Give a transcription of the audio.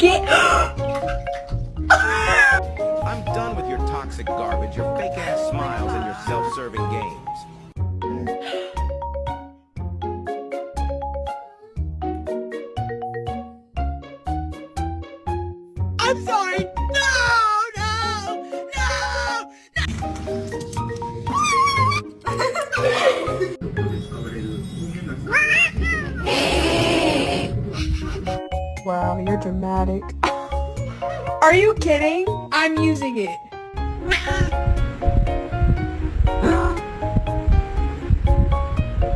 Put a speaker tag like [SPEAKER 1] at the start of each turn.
[SPEAKER 1] Get.
[SPEAKER 2] I'm done with your toxic garbage, your fake-ass smiles, and your self-serving games.
[SPEAKER 1] I'm sorry. No! Wow, you're dramatic. Are you kidding? I'm using it.